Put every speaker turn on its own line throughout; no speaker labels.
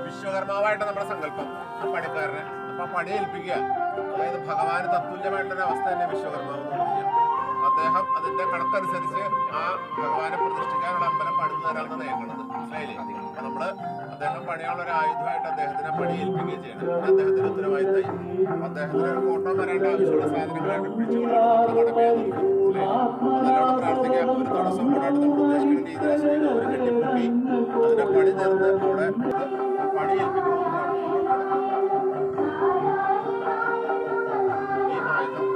വിശ്വകർമാവായിട്ട് നമ്മുടെ സങ്കല്പം പണിക്കാരനെ അപ്പൊ പണി ഏൽപ്പിക്കുക. അതായത് ഭഗവാന് തത്തുല്യമായിട്ടുള്ള അവസ്ഥ തന്നെ വിശ്വകർമാവ്. അദ്ദേഹം അതിന്റെ കണക്കനുസരിച്ച് ആ ഭഗവാനെ പ്രതിഷ്ഠിക്കാനുള്ള അമ്പലം പണിതു തരാമെന്ന് നയിക്കുന്നത്. മനസ്സിലായില്ലേ? അപ്പൊ നമ്മള് അദ്ദേഹം പണിയുള്ള ഒരു ആയുധമായിട്ട് അദ്ദേഹത്തിനെ പണി ഏൽപ്പിക്കുകയും ചെയ്യണം. അദ്ദേഹത്തിന് ഉത്തരവാദിത്തമായി അദ്ദേഹത്തിന് ഒരു ഫോട്ടോ വരേണ്ട ആവശ്യമുള്ള സാധനങ്ങളായിട്ട് പിടിച്ചുകൊണ്ടാണ് കടമയാണ്. അതിനോട് പ്രാർത്ഥിക്കാം. ഒരു തടസ്സം കൂടാണ്ട് നമ്മൾ ഉദ്ദേശിക്കുന്ന രീതിയിൽ ഒരു കെട്ടിപ്പൊക്കി അതിനെ പണി തീർന്ന് അവിടെ പണി ഏൽപ്പിക്കുന്നതാണ്. ഈ ആയുധം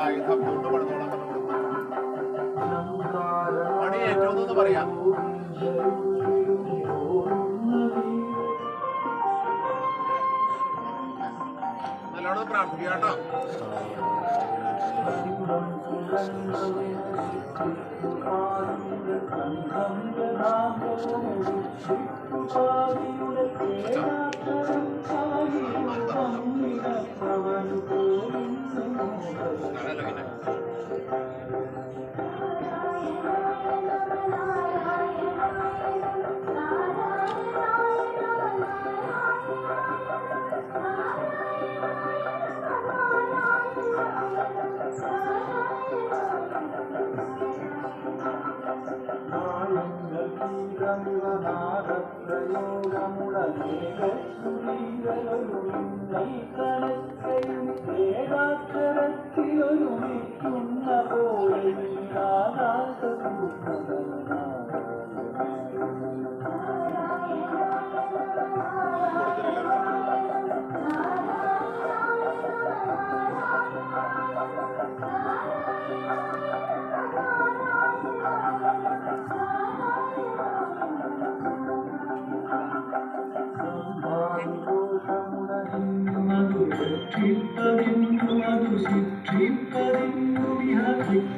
ആയുധം കൊണ്ടുപടുന്നോളാം. പണി ഏറ്റവും എന്ന് പറയാം. നല്ലോണം പ്രാർത്ഥിക്കുക കേട്ടോ.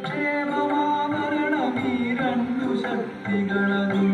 ക്ഷേമമാമരണമീ രണ്ടു ശക്തികളും